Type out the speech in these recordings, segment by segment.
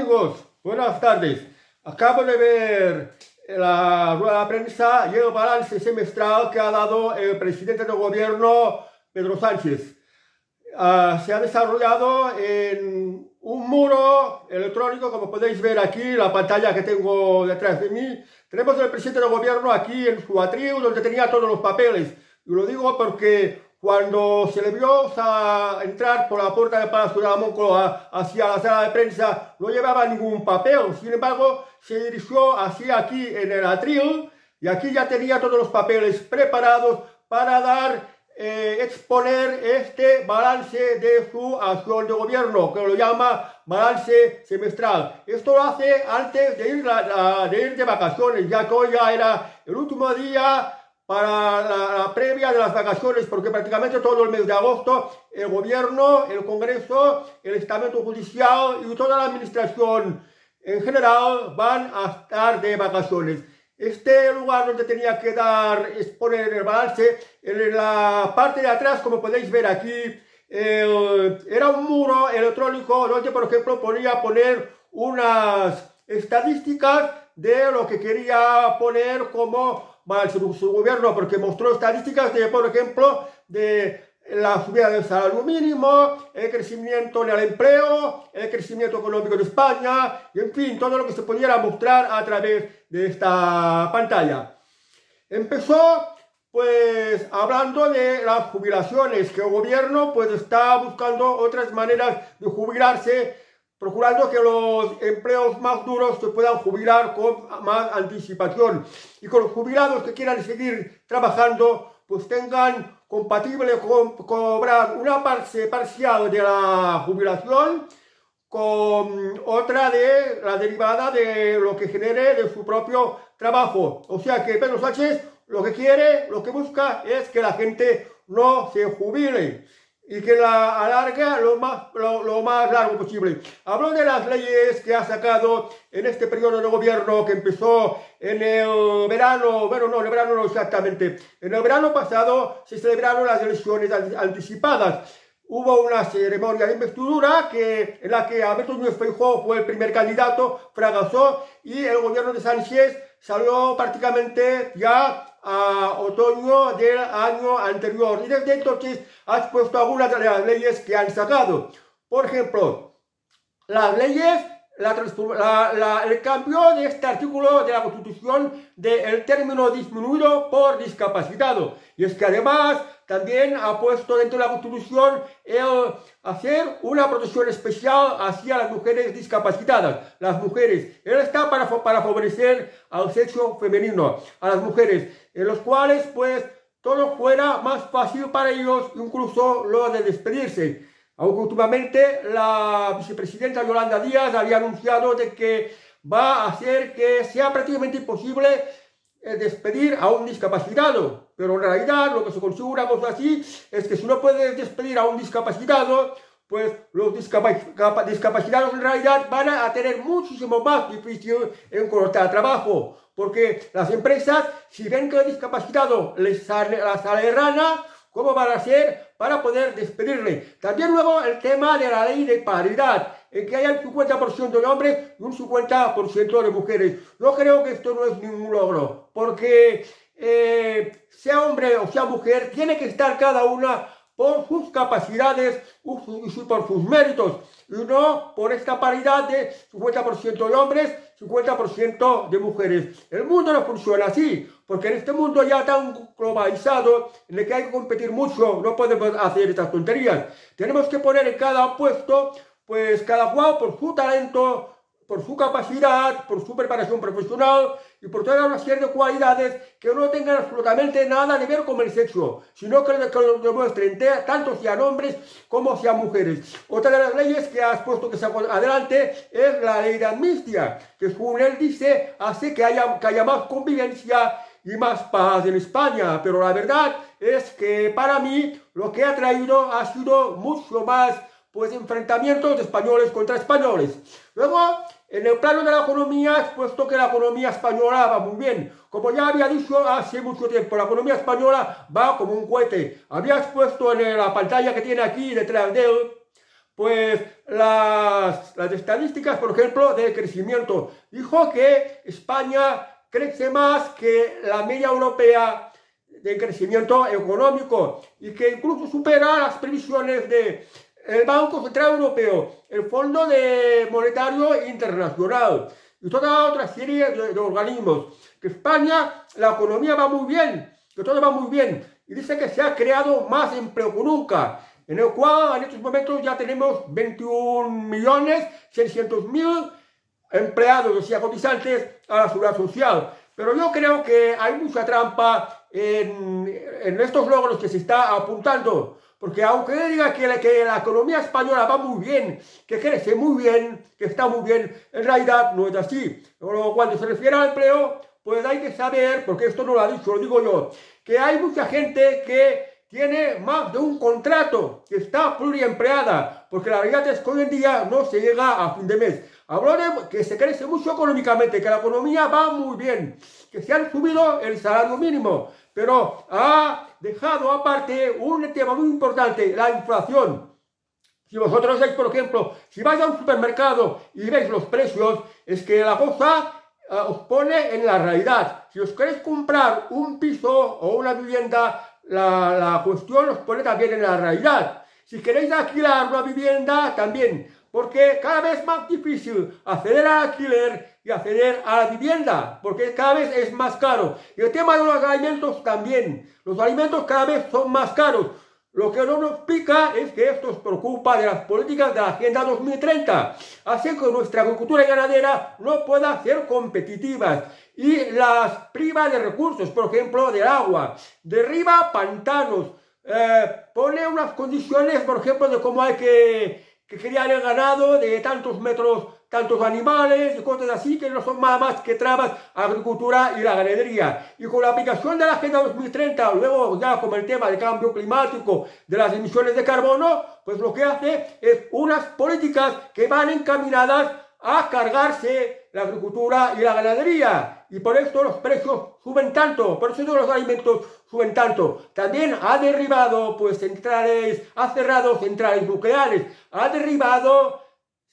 amigos, buenas tardes. Acabo de ver la rueda de prensa y el balance semestral que ha dado el presidente del gobierno, Pedro Sánchez. Se ha desarrollado en un muro electrónico, como podéis ver aquí, la pantalla que tengo detrás de mí. Tenemos al presidente del gobierno aquí en su atril, donde tenía todos los papeles. Y lo digo porque cuando se le vio entrar por la puerta del Palacio de la Moncloa hacia la sala de prensa, no llevaba ningún papel. Sin embargo, se dirigió hacia aquí en el atril y aquí ya tenía todos los papeles preparados para exponer este balance de su acción de gobierno, que lo llama balance semestral. Esto lo hace antes de ir de vacaciones, ya que hoy ya era el último día para la previa de las vacaciones, porque prácticamente todo el mes de agosto el gobierno, el Congreso, el estamento judicial y toda la administración en general van a estar de vacaciones. Este lugar donde tenía que exponer el balance, en la parte de atrás, como podéis ver aquí, era un muro electrónico donde, por ejemplo, podía poner unas estadísticas de lo que quería poner como su gobierno, porque mostró estadísticas de, por ejemplo, de la subida del salario mínimo, el crecimiento en el empleo, el crecimiento económico de España, y en fin, todo lo que se pudiera mostrar a través de esta pantalla. Empezó pues hablando de las jubilaciones, que el gobierno pues está buscando otras maneras de jubilarse, procurando que los empleos más duros se puedan jubilar con más anticipación y que los jubilados que quieran seguir trabajando pues tengan compatible con cobrar una parte parcial de la jubilación con otra de la derivada de lo que genere de su propio trabajo. O sea que Pedro Sánchez lo que quiere, lo que busca es que la gente no se jubile y que la alargue lo más largo posible. Hablo de las leyes que ha sacado en este periodo de gobierno que empezó en el verano, bueno, no, en el verano no exactamente. En el verano pasado se celebraron las elecciones anticipadas. Hubo una ceremonia de investidura en la que Alberto Núñez Feijóo fue el primer candidato, fracasó y el gobierno de Sánchez salió prácticamente ya a otoño del año anterior. Y desde entonces ha expuesto algunas de las leyes que han sacado. Por ejemplo, las leyes, el cambio de este artículo de la Constitución del término disminuido por discapacitado. Y es que además también ha puesto dentro de la Constitución el hacer una protección especial hacia las mujeres discapacitadas. Las mujeres, él está para favorecer al sexo femenino, a las mujeres, en los cuales pues todo fuera más fácil para ellos, incluso lo de despedirse. Aunque últimamente la vicepresidenta Yolanda Díaz había anunciado de que va a hacer que sea prácticamente imposible despedir a un discapacitado, pero en realidad lo que se consigue una cosa así es que si no puedes despedir a un discapacitado, pues los discapacitados en realidad van a tener muchísimo más difícil encontrar trabajo, porque las empresas, si ven que el discapacitado les sale rana, ¿cómo van a hacer para poder despedirle? También luego el tema de la ley de paridad, en que haya el 50% de hombres y un 50% de mujeres. Yo creo que esto no es ningún logro, porque sea hombre o sea mujer, tiene que estar cada una por sus capacidades y por sus méritos, y no por esta paridad de 50% de hombres, 50% de mujeres. El mundo no funciona así, porque en este mundo ya tan globalizado, en el que hay que competir mucho, no podemos hacer estas tonterías. Tenemos que poner en cada puesto, pues cada cual por su talento, por su capacidad, por su preparación profesional y por toda una serie de cualidades que no tengan absolutamente nada que ver con el sexo, sino que lo demuestren tanto sean hombres como sean mujeres. Otra de las leyes que has puesto que sacó adelante es la ley de amnistía, que según él dice hace que haya más convivencia y más paz en España, pero la verdad es que para mí lo que ha traído ha sido mucho más pues enfrentamientos de españoles contra españoles. Luego, en el plano de la economía, has puesto que la economía española va muy bien. Como ya había dicho hace mucho tiempo, la economía española va como un cohete. Habías puesto en la pantalla que tiene aquí detrás de él pues las estadísticas, por ejemplo, de crecimiento. Dijo que España crece más que la media europea de crecimiento económico y que incluso supera las previsiones del Banco Central Europeo, el Fondo Monetario Internacional y toda otra serie de organismos. Que España, la economía va muy bien, que todo va muy bien, y dice que se ha creado más empleo que nunca, en el cual en estos momentos ya tenemos 21.600.000 empleados, o sea, cotizantes a la seguridad social. Pero yo creo que hay mucha trampa en estos logros que se está apuntando, porque aunque diga que la economía española va muy bien, que crece muy bien, que está muy bien, en realidad no es así. Pero cuando se refiere al empleo, pues hay que saber, porque esto no lo ha dicho, lo digo yo, que hay mucha gente que tiene más de un contrato, que está pluriempleada, porque la realidad es que hoy en día no se llega a fin de mes. Habló de que se crece mucho económicamente, que la economía va muy bien, que se han subido el salario mínimo, pero ha dejado aparte un tema muy importante, la inflación. Si vosotros veis, por ejemplo, si vais a un supermercado y veis los precios, es que la cosa os pone en la realidad. Si os queréis comprar un piso o una vivienda, la cuestión os pone también en la realidad. Si queréis alquilar una vivienda, también, porque cada vez es más difícil acceder al alquiler y acceder a la vivienda, porque cada vez es más caro. Y el tema de los alimentos también. Los alimentos cada vez son más caros. Lo que no nos pica es que esto os preocupa de las políticas de la Agenda 2030. Hace que nuestra agricultura y ganadera no pueda ser competitivas y las priva de recursos, por ejemplo, del agua, derriba pantanos, pone unas condiciones, por ejemplo, de cómo hay que criar el ganado de tantos metros, tantos animales y cosas así que no son nada más que trabas a la agricultura y la ganadería. Y con la aplicación de la Agenda 2030, luego ya con el tema del cambio climático, de las emisiones de carbono, pues lo que hace es unas políticas que van encaminadas a cargarse la agricultura y la ganadería. Y por esto los precios suben tanto, por eso los alimentos suben tanto. También ha derribado pues ha cerrado centrales nucleares, ha derribado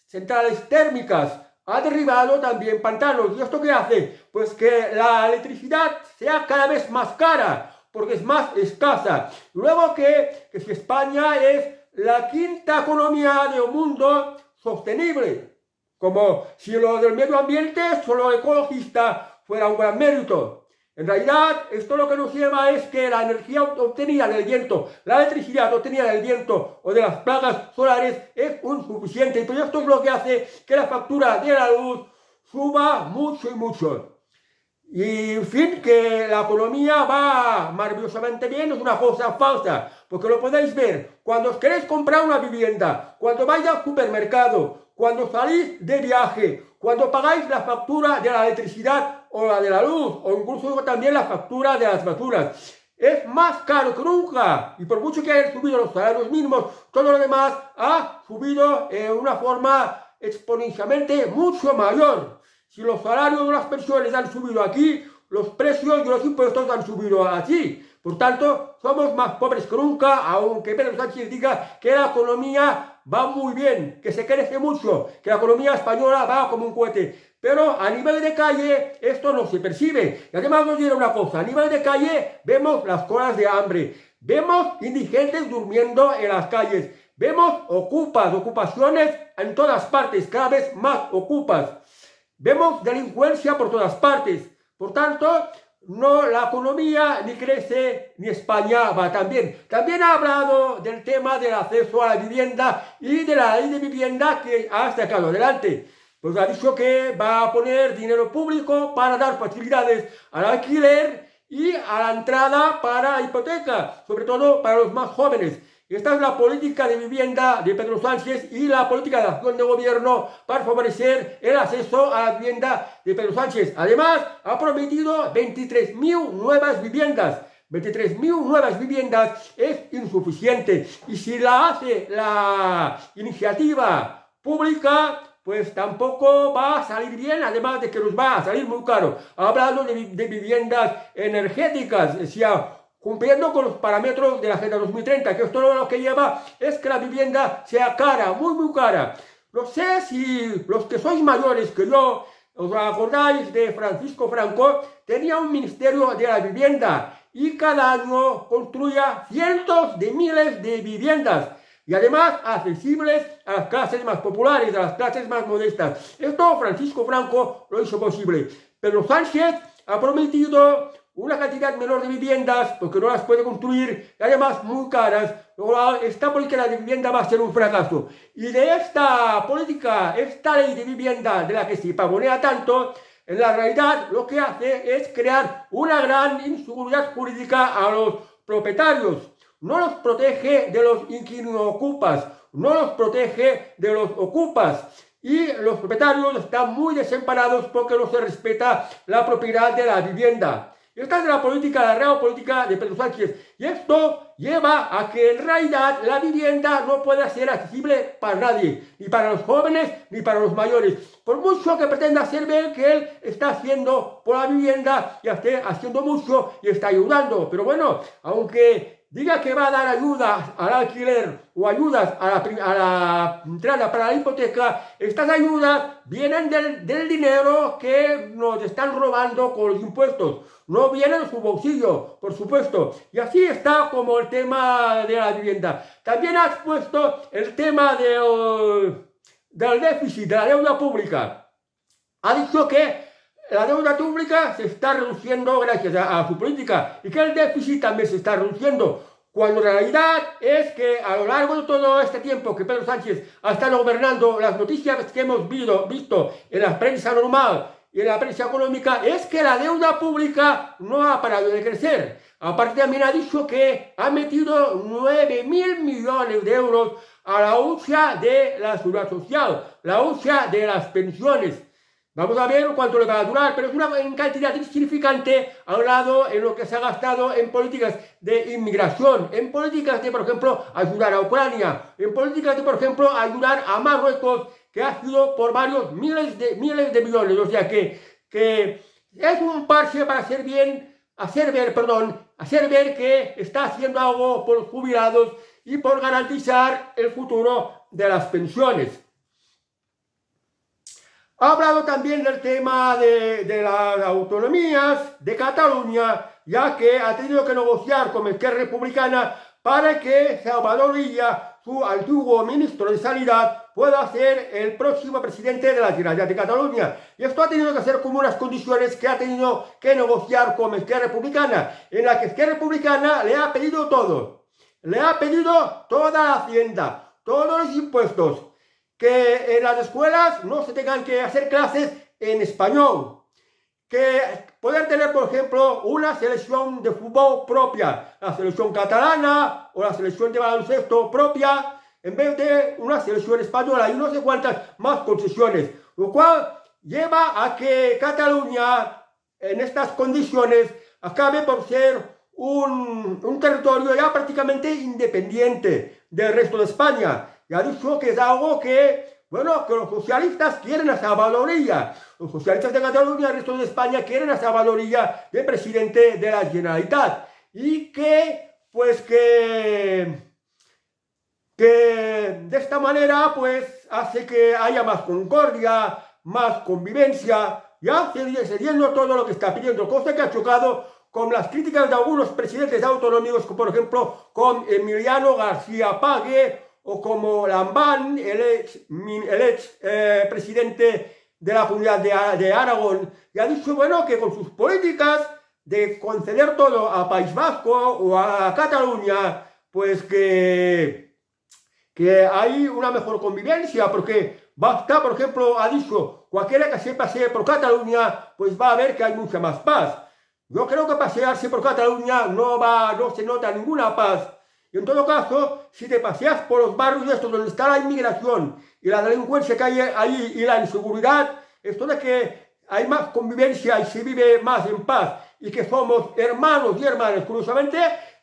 centrales térmicas, ha derribado también pantanos. ¿Y esto qué hace? Pues que la electricidad sea cada vez más cara, porque es más escasa. Luego que si España es la quinta economía del mundo sostenible, como si lo del medio ambiente, solo ecologista, fuera un gran mérito. En realidad, esto lo que nos lleva es que la energía obtenida del viento, la electricidad obtenida del viento o de las placas solares es insuficiente. Y esto es lo que hace que la factura de la luz suba mucho y mucho. Y en fin, que la economía va maravillosamente bien es una cosa falsa, porque lo podéis ver cuando os queréis comprar una vivienda, cuando vais al supermercado, cuando salís de viaje, cuando pagáis la factura de la electricidad o la de la luz, o incluso también la factura de las basuras. Es más caro que nunca, y por mucho que hayan subido los salarios mínimos, todo lo demás ha subido en una forma exponencialmente mucho mayor. Si los salarios de las pensiones han subido aquí, los precios de los impuestos han subido allí. Por tanto, somos más pobres que nunca, aunque Pedro Sánchez diga que la economía va muy bien, que se crece mucho, que la economía española va como un cohete. Pero a nivel de calle esto no se percibe. Y además os diré una cosa, a nivel de calle vemos las colas de hambre, vemos indigentes durmiendo en las calles, vemos ocupaciones en todas partes, cada vez más ocupas. Vemos delincuencia por todas partes. Por tanto, no, la economía ni crece ni España va tan bien. También ha hablado del tema del acceso a la vivienda y de la ley de vivienda que ha sacado adelante. Pues ha dicho que va a poner dinero público para dar facilidades al alquiler y a la entrada para hipoteca, sobre todo para los más jóvenes. Esta es la política de vivienda de Pedro Sánchez y la política de acción de gobierno para favorecer el acceso a la vivienda de Pedro Sánchez. Además, ha prometido 23.000 nuevas viviendas. 23.000 nuevas viviendas es insuficiente. Y si la hace la iniciativa pública, pues tampoco va a salir bien, además de que nos va a salir muy caro. Ha hablado de viviendas energéticas, decía, cumpliendo con los parámetros de la Agenda 2030, que esto lo que lleva es que la vivienda sea cara, muy muy cara. No sé si los que sois mayores que yo, os acordáis de Francisco Franco, tenía un ministerio de la vivienda y cada año construía cientos de miles de viviendas y además accesibles a las clases más populares, a las clases más modestas. Esto Francisco Franco lo hizo posible. Pedro Sánchez ha prometido una cantidad menor de viviendas porque no las puede construir y además muy caras. Esta política de vivienda va a ser un fracaso. Y de esta política, esta ley de vivienda de la que se pavonea tanto, en la realidad lo que hace es crear una gran inseguridad jurídica a los propietarios. No los protege de los inquilino-ocupas, no los protege de los ocupas. Y los propietarios están muy desamparados porque no se respeta la propiedad de la vivienda. Esta es la política, la real política de Pedro Sánchez. Y esto lleva a que en realidad la vivienda no pueda ser accesible para nadie, ni para los jóvenes ni para los mayores. Por mucho que pretenda hacer ver que él está haciendo por la vivienda y esté haciendo mucho y está ayudando. Pero bueno, aunque diga que va a dar ayudas al alquiler o ayudas a la entrada para la hipoteca, estas ayudas vienen del dinero que nos están robando con los impuestos. No vienen de su bolsillo, por supuesto. Y así está como el tema de la vivienda. También has puesto el tema del déficit, de la deuda pública. Ha dicho que la deuda pública se está reduciendo gracias a su política y que el déficit también se está reduciendo, cuando la realidad es que a lo largo de todo este tiempo que Pedro Sánchez ha estado gobernando, las noticias que hemos visto en la prensa normal y en la prensa económica es que la deuda pública no ha parado de crecer. Aparte también ha dicho que ha metido 9.000 millones de euros a la hucha de la seguridad social, la hucha de las pensiones. Vamos a ver cuánto le va a durar, pero es una cantidad insignificante al lado en lo que se ha gastado en políticas de inmigración, en políticas de, por ejemplo, ayudar a Ucrania, en políticas de, por ejemplo, ayudar a Marruecos, que ha sido por varios miles de millones. O sea que es un parche para hacer ver que está haciendo algo por los jubilados y por garantizar el futuro de las pensiones. Ha hablado también del tema de las autonomías de Cataluña, ya que ha tenido que negociar con Esquerra Republicana para que Salvador Illa, su antiguo ministro de Sanidad, pueda ser el próximo presidente de la Generalitat de Cataluña. Y esto ha tenido que hacer como unas condiciones que ha tenido que negociar con Esquerra Republicana, en la que Esquerra Republicana le ha pedido todo. Le ha pedido toda la hacienda, todos los impuestos, que en las escuelas no se tengan que hacer clases en español, que puedan tener, por ejemplo, una selección de fútbol propia, la selección catalana o la selección de baloncesto propia, en vez de una selección española y no sé cuántas más concesiones, lo cual lleva a que Cataluña, en estas condiciones, acabe por ser un territorio ya prácticamente independiente del resto de España. Y ha dicho que es algo que, bueno, que los socialistas quieren a Salvador Illa. Los socialistas de Cataluña y el resto de España quieren a Salvador Illa de presidente de la Generalitat. Y que, pues que de esta manera, pues, hace que haya más concordia, más convivencia, ya cediendo todo lo que está pidiendo, cosa que ha chocado con las críticas de algunos presidentes autonómicos, como por ejemplo con Emiliano García Pague, o como Lambán, el ex presidente de la Comunidad de Aragón, y ha dicho, bueno, que con sus políticas de conceder todo a País Vasco o a Cataluña, pues que hay una mejor convivencia, porque basta, por ejemplo, ha dicho, cualquiera que se pasee por Cataluña, pues va a ver que hay mucha más paz. Yo creo que pasearse por Cataluña no se nota ninguna paz. Y en todo caso, si te paseas por los barrios estos donde está la inmigración y la delincuencia que hay ahí y la inseguridad, esto de que hay más convivencia y se vive más en paz y que somos hermanos y hermanas. Curiosamente,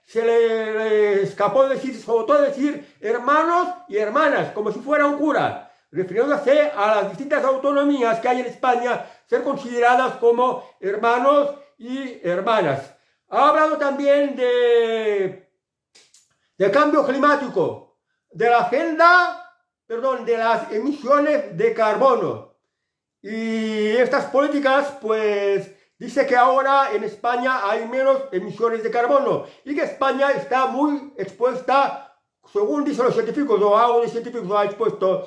se le escapó de decir, sobre todo decir hermanos y hermanas, como si fuera un cura, refiriéndose a las distintas autonomías que hay en España, ser consideradas como hermanos y hermanas. Ha hablado también de cambio climático, de la agenda, perdón, de las emisiones de carbono. Y estas políticas, pues, dice que ahora en España hay menos emisiones de carbono y que España está muy expuesta, según dicen los científicos, o algo de científicos lo ha expuesto,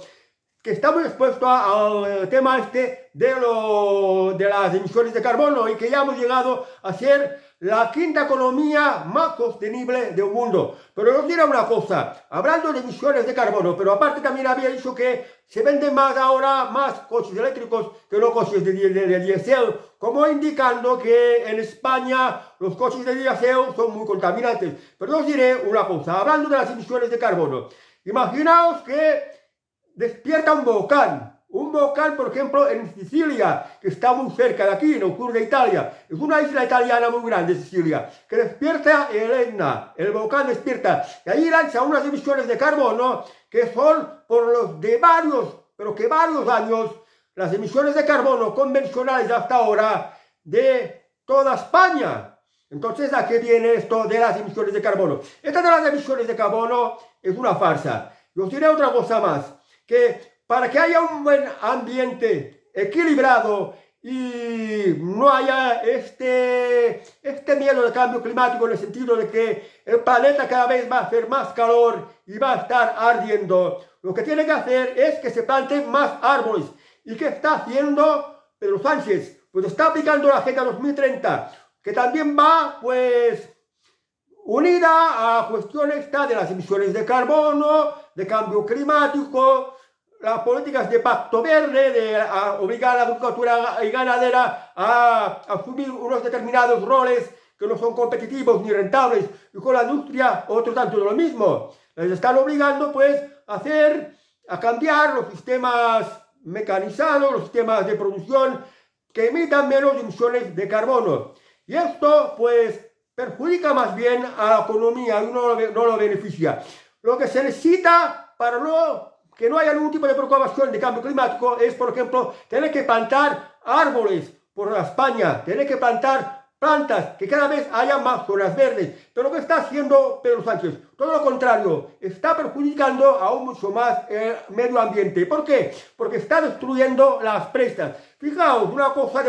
que está muy expuesto al tema este de las emisiones de carbono y que ya hemos llegado a ser la quinta economía más sostenible del mundo. Pero os diré una cosa, hablando de emisiones de carbono, pero aparte también había dicho que se venden más ahora más coches eléctricos que no coches de diésel, como indicando que en España los coches de diésel son muy contaminantes. Pero os diré una cosa, hablando de las emisiones de carbono, imaginaos que despierta un volcán, por ejemplo, en Sicilia, que está muy cerca de aquí, en el sur de Italia. Es una isla italiana muy grande, Sicilia, que despierta el Etna, el volcán despierta, y ahí lanza unas emisiones de carbono que son por los de varios, pero que varios años, las emisiones de carbono convencionales hasta ahora de toda España. Entonces, ¿a qué viene esto de las emisiones de carbono? Esta de las emisiones de carbono es una farsa. Y os diré otra cosa más, que para que haya un buen ambiente equilibrado y no haya este miedo del cambio climático en el sentido de que el planeta cada vez va a hacer más calor y va a estar ardiendo, lo que tiene que hacer es que se planten más árboles. ¿Y qué está haciendo Pedro Sánchez? Pues está aplicando la Agenda 2030, que también va, pues, unida a cuestiones de las emisiones de carbono, de cambio climático, las políticas de pacto verde, de obligar a la agricultura y ganadera a asumir unos determinados roles que no son competitivos ni rentables, y con la industria otro tanto de lo mismo. Les están obligando, pues, a cambiar los sistemas mecanizados, los sistemas de producción que emitan menos emisiones de carbono. Y esto, pues, perjudica más bien a la economía y no lo beneficia. Lo que se necesita para que no haya ningún tipo de preocupación de cambio climático es, por ejemplo, tener que plantar árboles por España, tener que plantar plantas, que cada vez haya más zonas verdes. Pero lo que está haciendo Pedro Sánchez, todo lo contrario, está perjudicando aún mucho más el medio ambiente. ¿Por qué? Porque está destruyendo las presas. Fijaos, una cosa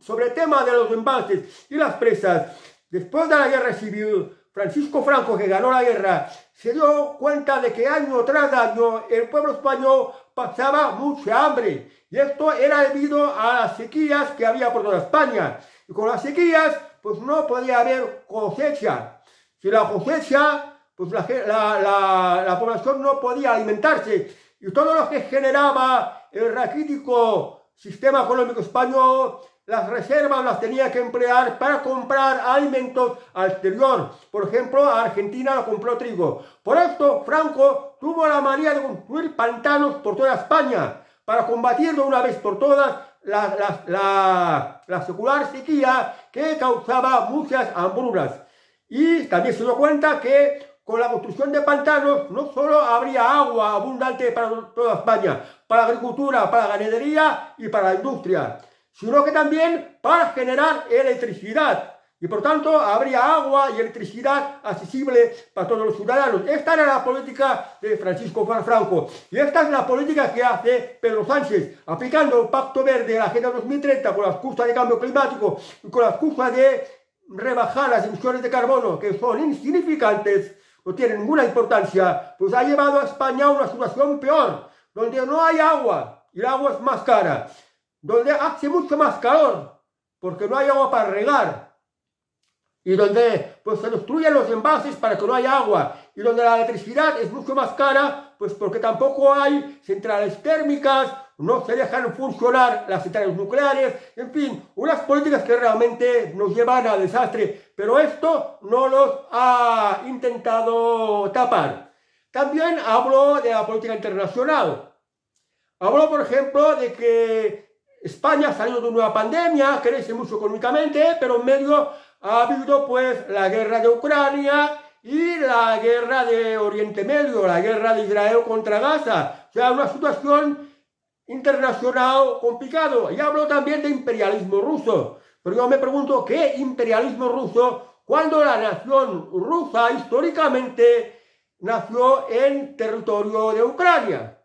sobre el tema de los embalses y las presas. Después de la guerra civil, Francisco Franco, que ganó la guerra, se dio cuenta de que año tras año el pueblo español pasaba mucha hambre. Y esto era debido a las sequías que había por toda España. Y con las sequías, pues no podía haber cosecha. Si la cosecha, pues la población no podía alimentarse. Y todo lo que generaba el raquítico sistema económico español, las reservas las tenía que emplear para comprar alimentos al exterior. Por ejemplo, a Argentina lo compró trigo. Por esto, Franco tuvo la manía de construir pantanos por toda España para combatir de una vez por todas la secular sequía que causaba muchas hambrunas. Y también se dio cuenta que con la construcción de pantanos no solo habría agua abundante para toda España, para la agricultura, para la ganadería y para la industria, sino que también para generar electricidad. Y por tanto habría agua y electricidad accesible para todos los ciudadanos. Esta era la política de Francisco Franco. Y esta es la política que hace Pedro Sánchez, aplicando el Pacto Verde, la Agenda 2030, con la excusa de cambio climático y con la excusa de rebajar las emisiones de carbono, que son insignificantes, no tienen ninguna importancia, pues ha llevado a España a una situación peor, donde no hay agua y el agua es más cara, donde hace mucho más calor, porque no hay agua para regar, y donde pues se destruyen los embalses para que no haya agua, y donde la electricidad es mucho más cara, pues porque tampoco hay centrales térmicas, no se dejan funcionar las centrales nucleares, en fin, unas políticas que realmente nos llevan al desastre, pero esto no los ha intentado tapar. También hablo de la política internacional. Hablo, por ejemplo, de que España ha salido de una pandemia, crece mucho económicamente, pero en medio ha habido pues la guerra de Ucrania y la guerra de Oriente Medio, la guerra de Israel contra Gaza. O sea, una situación internacional complicado. Y hablo también de imperialismo ruso. Pero yo me pregunto, ¿qué imperialismo ruso cuando la nación rusa históricamente nació en territorio de Ucrania.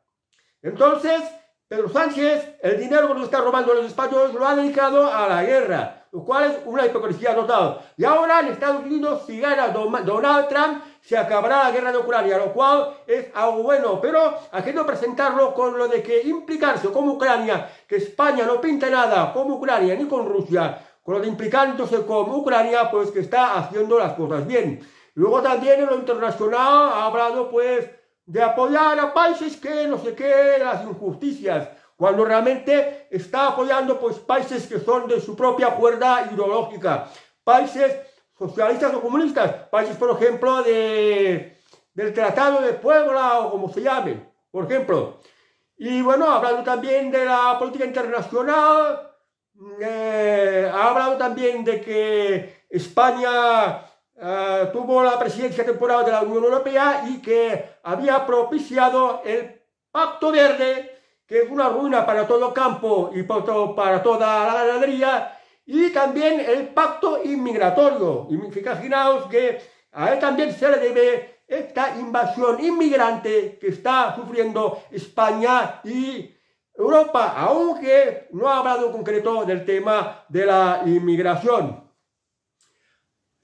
Entonces, Pedro Sánchez, el dinero que nos está robando los españoles lo ha dedicado a la guerra, lo cual es una hipocresía total. Y ahora en Estados Unidos, si gana Donald Trump, se acabará la guerra de Ucrania, lo cual es algo bueno. Pero ha querido presentarlo con lo de que implicarse como Ucrania, que España no pinta nada como Ucrania ni con Rusia, con lo de implicándose como Ucrania, pues que está haciendo las cosas bien. Luego también en lo internacional ha hablado pues de apoyar a países que no sé qué, las injusticias, cuando realmente está apoyando pues países que son de su propia cuerda ideológica, países socialistas o comunistas, países por ejemplo del Tratado de Puebla o como se llame, por ejemplo. Y bueno, hablando también de la política internacional, ha hablado también de que España tuvo la presidencia temporal de la Unión Europea y que había propiciado el Pacto Verde, que es una ruina para todo el campo y para toda la ganadería, y también el Pacto Inmigratorio. Y imaginaos que a él también se le debe esta invasión inmigrante que está sufriendo España y Europa, aunque no ha hablado en concreto del tema de la inmigración.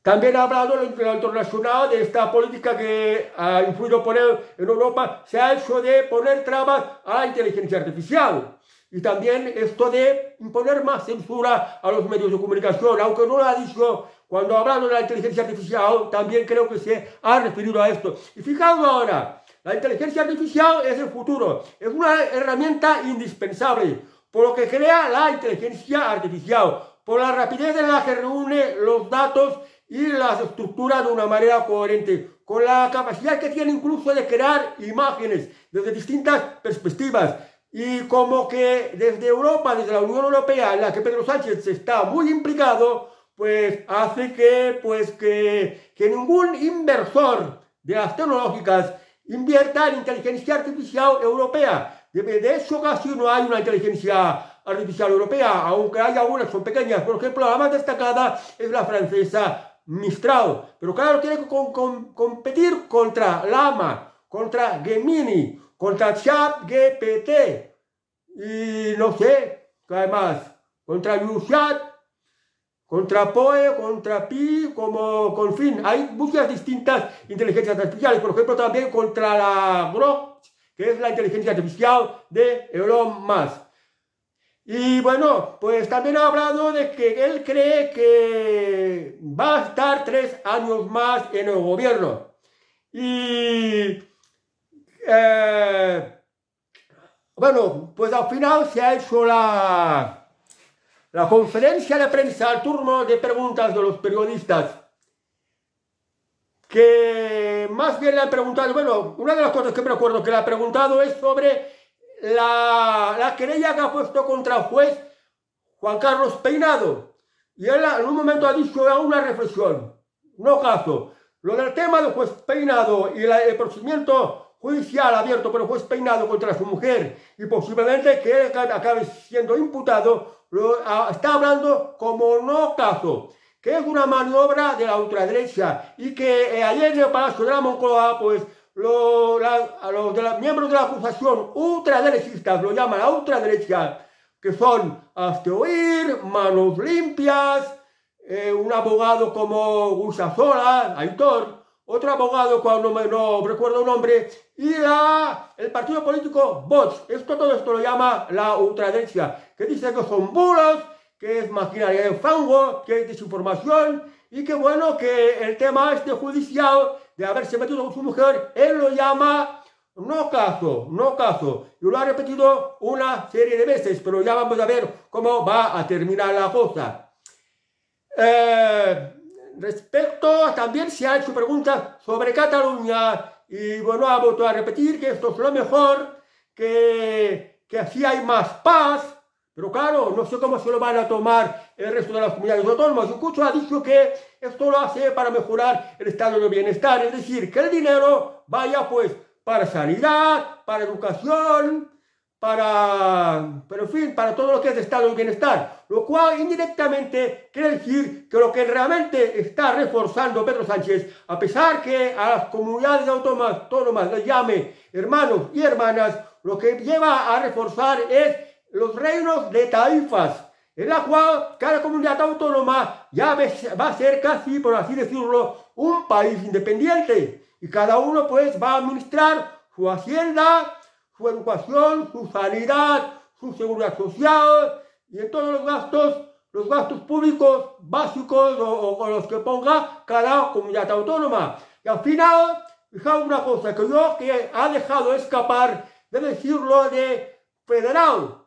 También ha hablado en lo internacional de esta política que ha influido por él en Europa, se ha hecho de poner trabas a la inteligencia artificial. Y también esto de imponer más censura a los medios de comunicación, aunque no lo ha dicho cuando ha hablado de la inteligencia artificial, también creo que se ha referido a esto. Y fijaos ahora, la inteligencia artificial es el futuro, es una herramienta indispensable, por lo que crea la inteligencia artificial, por la rapidez en la que reúne los datos y las estructura de una manera coherente, con la capacidad que tiene incluso de crear imágenes desde distintas perspectivas. Y como que desde Europa, desde la Unión Europea, en la que Pedro Sánchez está muy implicado, pues hace que ningún inversor de las tecnológicas invierta en inteligencia artificial europea. De hecho, casi no hay una inteligencia artificial europea, aunque hay algunas que son pequeñas. Por ejemplo, la más destacada es la francesa Mistral, pero claro, tiene que competir contra Llama, contra Gemini, contra ChatGPT y no sé, ¿qué más? Contra UChat, contra Poe, contra Pi, con fin, hay muchas distintas inteligencias artificiales, por ejemplo, también contra la Grok, que es la inteligencia artificial de Elon Musk. Y bueno, pues también ha hablado de que él cree que va a estar 3 años más en el gobierno. Y bueno, pues al final se ha hecho la conferencia de prensa, el turno de preguntas de los periodistas, que más bien le han preguntado, bueno, una de las cosas que me acuerdo que le ha preguntado es sobre la querella que ha puesto contra el juez Juan Carlos Peinado. Y él en un momento ha dicho una reflexión, no caso, lo del tema del juez Peinado y el procedimiento judicial abierto por el juez Peinado contra su mujer y posiblemente que él acabe siendo imputado, está hablando como no caso, que es una maniobra de la ultraderecha y que ayer en el Palacio de la Moncloa, pues los miembros de la acusación ultraderechistas lo llaman la ultraderecha, que son hazte oír, manos limpias, un abogado como Gusasola, Aitor, otro abogado cuando no recuerdo el nombre, y el partido político Vox. Todo esto lo llama la ultraderecha, que dice que son bulos, que es maquinaria de fango, que es desinformación, y que bueno, que el tema este judicial de haberse metido con su mujer, él lo llama no caso, no caso. Y lo ha repetido una serie de veces, pero ya vamos a ver cómo va a terminar la cosa. Respecto, también se ha hecho preguntas sobre Cataluña, y bueno, ha vuelto a repetir que esto es lo mejor, que así hay más paz. Pero claro, no sé cómo se lo van a tomar el resto de las comunidades autónomas. Incluso ha dicho que esto lo hace para mejorar el estado de bienestar. Es decir, que el dinero vaya pues para sanidad, para educación, pero en fin, para todo lo que es estado de bienestar, lo cual indirectamente quiere decir que lo que realmente está reforzando Pedro Sánchez, a pesar que a las comunidades autónomas les llame hermanos y hermanas, lo que lleva a reforzar es los reinos de taifas, en la cual cada comunidad autónoma ya va a ser casi, por así decirlo, un país independiente, y cada uno pues va a administrar su hacienda, su educación, su sanidad, su seguridad social y en todos los gastos públicos básicos o los que ponga cada comunidad autónoma. Y al final, fijaos una cosa que ha dejado escapar de decirlo de federal,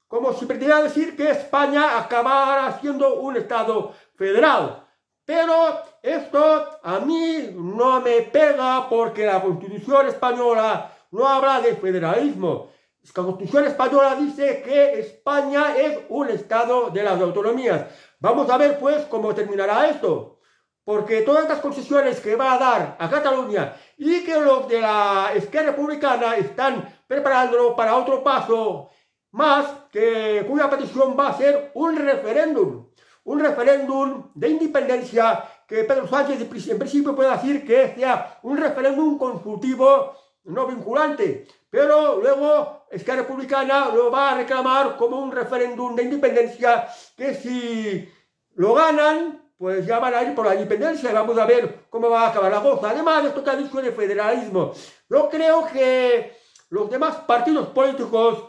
como si pretendiera decir que España acabara siendo un Estado federal. Pero esto a mí no me pega porque la Constitución española no habla de federalismo. La Constitución española dice que España es un Estado de las autonomías. Vamos a ver pues cómo terminará esto. Porque todas estas concesiones que va a dar a Cataluña y que los de la Esquerra Republicana están preparándolo para otro paso más, cuya petición va a ser un referéndum de independencia que Pedro Sánchez en principio puede decir que sea un referéndum consultivo no vinculante, pero luego Esquerra Republicana lo va a reclamar como un referéndum de independencia que si lo ganan, pues ya van a ir por la independencia y vamos a ver cómo va a acabar la cosa. Además de esto que ha dicho de federalismo, yo creo que los demás partidos políticos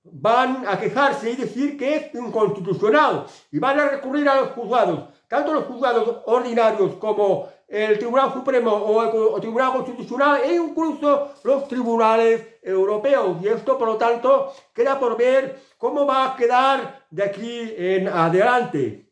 van a quejarse y decir que es inconstitucional y van a recurrir a los juzgados, tanto los juzgados ordinarios como el Tribunal Supremo o el Tribunal Constitucional e incluso los tribunales europeos. Y esto, por lo tanto, queda por ver cómo va a quedar de aquí en adelante.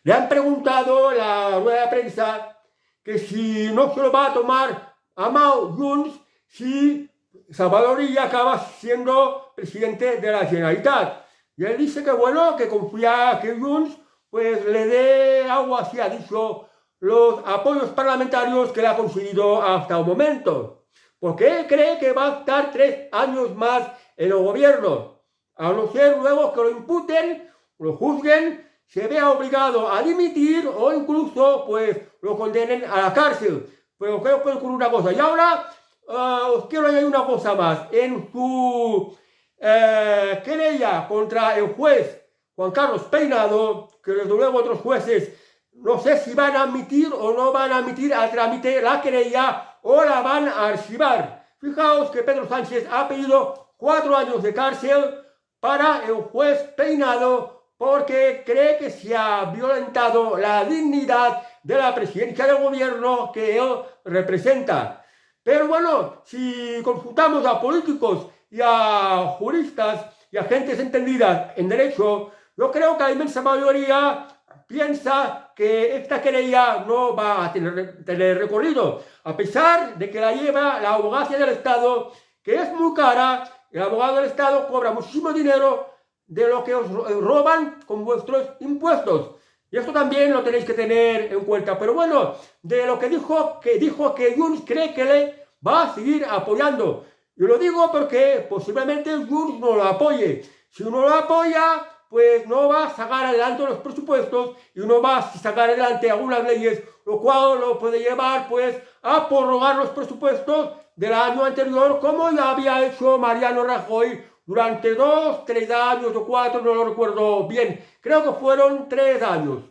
Le han preguntado en la rueda de prensa que si no se lo va a tomar a Mao Junts si Salvador Illa acaba siendo presidente de la Generalitat. Y él dice que bueno, que confía que Junts pues le dé algo así, ha dicho, los apoyos parlamentarios que le ha conseguido hasta el momento. Porque él cree que va a estar 3 años más en el gobierno. A no ser luego que lo imputen, lo juzguen, se vea obligado a dimitir o incluso pues lo condenen a la cárcel. Pero creo que puede ocurrir una cosa. Y ahora os quiero añadir una cosa más. En su querella contra el juez Juan Carlos Peinado, que desde luego otros jueces no sé si van a admitir o no van a admitir al trámite la querella o la van a archivar. Fijaos que Pedro Sánchez ha pedido 4 años de cárcel para el juez Peinado porque cree que se ha violentado la dignidad de la presidencia del gobierno que él representa. Pero bueno, si consultamos a políticos y a juristas y a gentes entendidas en derecho, yo creo que la inmensa mayoría piensa que esta querella no va a tener recorrido, a pesar de que la lleva la abogacía del Estado, que es muy cara. El abogado del Estado cobra muchísimo dinero de lo que os roban con vuestros impuestos. Y esto también lo tenéis que tener en cuenta. Pero bueno, de lo que dijo que Junts cree que le va a seguir apoyando. Yo lo digo porque posiblemente Junts no lo apoye. Si uno lo apoya, pues no va a sacar adelante los presupuestos y no va a sacar adelante algunas leyes, lo cual lo puede llevar pues a prorrogar los presupuestos del año anterior, como ya había hecho Mariano Rajoy durante 2, 3 años o 4, no lo recuerdo bien, creo que fueron 3 años.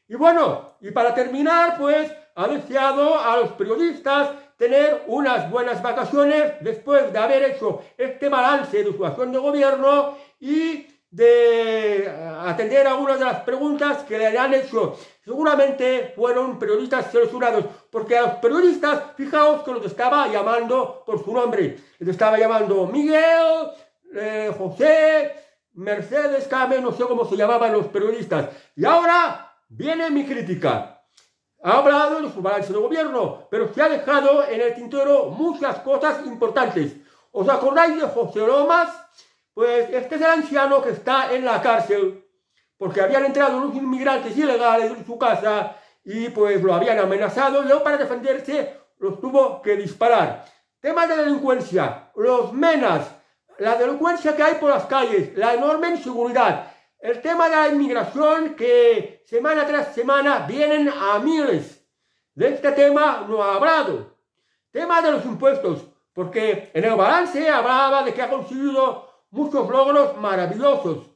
Y bueno, y para terminar, pues ha deseado a los periodistas tener unas buenas vacaciones después de haber hecho este balance de su acción de gobierno y de atender algunas de las preguntas que le han hecho. Seguramente fueron periodistas seleccionados, porque a los periodistas, fijaos que los estaba llamando por su nombre. Les estaba llamando Miguel, José, Mercedes, Carmen, no sé cómo se llamaban los periodistas. Y ahora viene mi crítica. Ha hablado de su balance de gobierno, pero se ha dejado en el tintero muchas cosas importantes. ¿Os acordáis de José Lomas? Pues este es el anciano que está en la cárcel porque habían entrado unos inmigrantes ilegales en su casa y pues lo habían amenazado y luego para defenderse los tuvo que disparar. Tema de delincuencia. Los menas la delincuencia que hay por las calles, la enorme inseguridad, el tema de la inmigración que semana tras semana vienen a miles. De este tema no ha hablado. Tema de los impuestos, porque en el balance hablaba de que ha conseguido muchos logros maravillosos.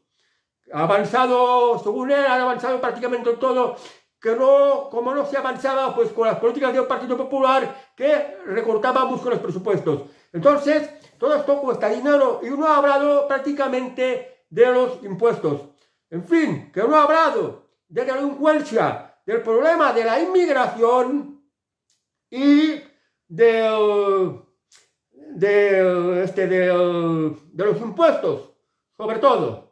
Ha avanzado, según él, ha avanzado prácticamente en todo, que no, como no se avanzaba pues con las políticas del Partido Popular, que recortaba mucho los presupuestos. Entonces, todo esto cuesta dinero y no ha hablado prácticamente de los impuestos. En fin, que no ha hablado de la delincuencia, del problema de la inmigración y de los impuestos, sobre todo.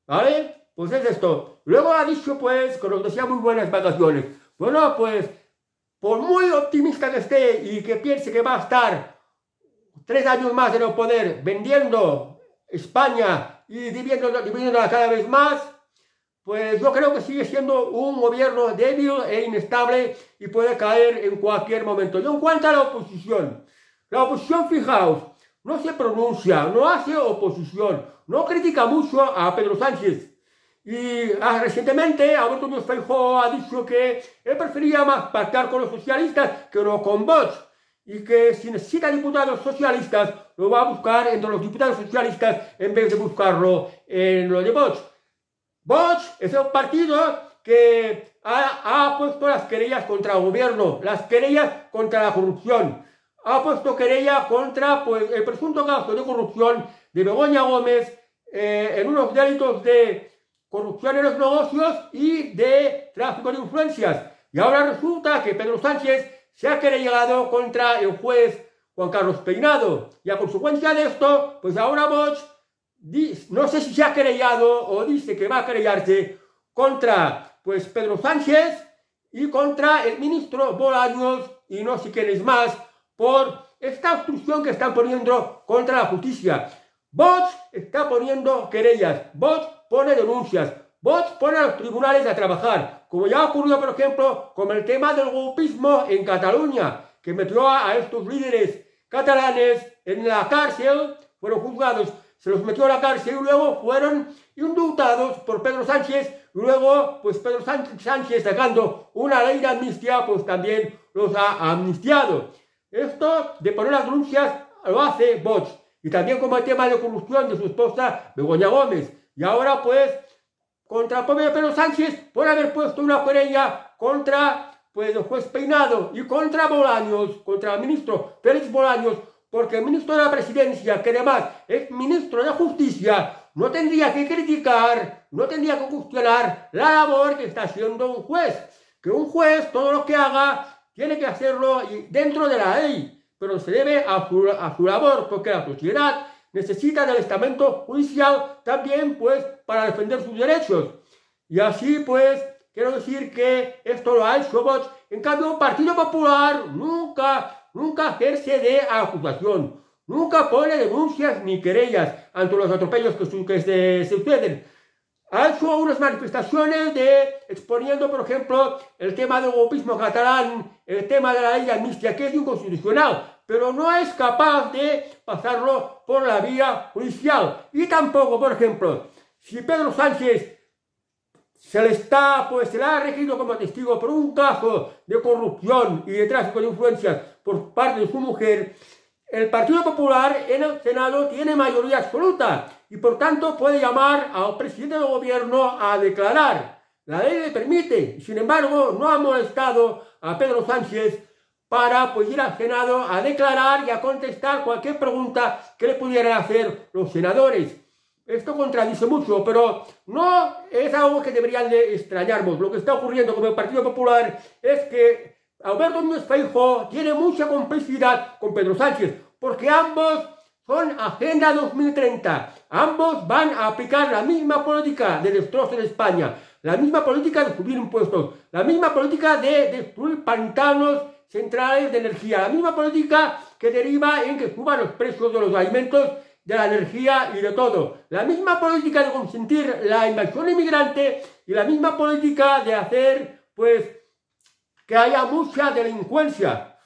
¿Vale? Pues es esto. Luego ha dicho pues que nos desea muy buenas vacaciones. Bueno, pues por muy optimista que esté y que piense que va a estar 3 años más en el poder vendiendo España y dividiéndola cada vez más, pues yo creo que sigue siendo un gobierno débil e inestable y puede caer en cualquier momento. Y en cuanto a la oposición, fijaos, no se pronuncia, no hace oposición, no critica mucho a Pedro Sánchez. Y recientemente Alberto Núñez Feijóo ha dicho que él prefería más pactar con los socialistas que no con Vox. Y que si necesita diputados socialistas, lo va a buscar entre los diputados socialistas en vez de buscarlo en lo de Vox. Vox es el partido que ha puesto las querellas contra el gobierno, las querellas contra la corrupción. Ha puesto querella contra pues, el presunto caso de corrupción de Begoña Gómez en unos delitos de corrupción en los negocios y de tráfico de influencias. Y ahora resulta que Pedro Sánchez se ha querellado contra el juez Juan Carlos Peinado. Y a consecuencia de esto, pues ahora Vox, no sé si se ha querellado o dice que va a querellarse contra pues, Pedro Sánchez y contra el ministro Bolaños y no sé quién es más, por esta obstrucción que están poniendo contra la justicia. Vox está poniendo querellas, Vox pone denuncias, Vox pone a los tribunales a trabajar, como ya ocurrió, por ejemplo, con el tema del golpismo en Cataluña, que metió a estos líderes catalanes en la cárcel, fueron juzgados, se los metió a la cárcel y luego fueron indultados por Pedro Sánchez, y luego, pues Pedro Sánchez sacando una ley de amnistía, pues también los ha amnistiado. Esto de poner las denuncias lo hace Vox. Y también como el tema de corrupción de su esposa Begoña Gómez. Y ahora pues contra el pobre Pedro Sánchez por haber puesto una querella contra pues, el juez Peinado y contra Bolaños, contra el ministro Félix Bolaños, porque el ministro de la Presidencia, que además es ministro de Justicia, no tendría que criticar, no tendría que cuestionar la labor que está haciendo un juez. Que un juez todo lo que haga tiene que hacerlo dentro de la ley, pero se debe a su labor, porque la sociedad necesita del estamento judicial también, pues, para defender sus derechos. Y así, pues, quiero decir que esto lo ha hecho Vox. En cambio, el Partido Popular nunca ejerce de acusación, nunca pone denuncias ni querellas ante los atropellos que se suceden. Ha hecho unas manifestaciones exponiendo, por ejemplo, el tema del golpismo catalán, el tema de la ley de amnistía, que es inconstitucional, pero no es capaz de pasarlo por la vía judicial. Y tampoco, por ejemplo, si Pedro Sánchez se le ha regido como testigo por un caso de corrupción y de tráfico de influencias por parte de su mujer, el Partido Popular en el Senado tiene mayoría absoluta y por tanto puede llamar al presidente del gobierno a declarar. La ley le permite, sin embargo, no ha molestado a Pedro Sánchez para pues, ir al Senado a declarar y a contestar cualquier pregunta que le pudieran hacer los senadores. Esto contradice mucho, pero no es algo que deberían de extrañarnos. Lo que está ocurriendo con el Partido Popular es que Alberto Núñez Feijóo tiene mucha complicidad con Pedro Sánchez, porque ambos son Agenda 2030. Ambos van a aplicar la misma política de destrozo de España, la misma política de subir impuestos, la misma política de destruir pantanos centrales de energía, la misma política que deriva en que suban los precios de los alimentos, de la energía y de todo. La misma política de consentir la invasión inmigrante y la misma política de hacer, pues, que haya mucha delincuencia.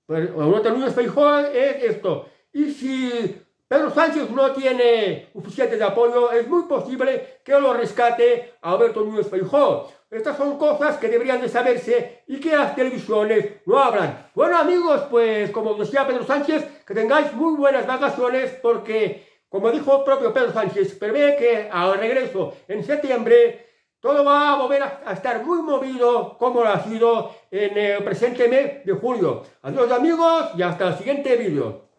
Pues, Núñez Feijóo es esto. Y si Pedro Sánchez no tiene suficiente de apoyo, es muy posible que lo rescate Alberto Núñez Feijóo. Estas son cosas que deberían de saberse y que las televisiones no hablan. Bueno amigos, pues como decía Pedro Sánchez, que tengáis muy buenas vacaciones porque, como dijo el propio Pedro Sánchez, prevé que al regreso en septiembre todo va a volver a estar muy movido como lo ha sido en el presente mes de julio. Adiós amigos y hasta el siguiente vídeo.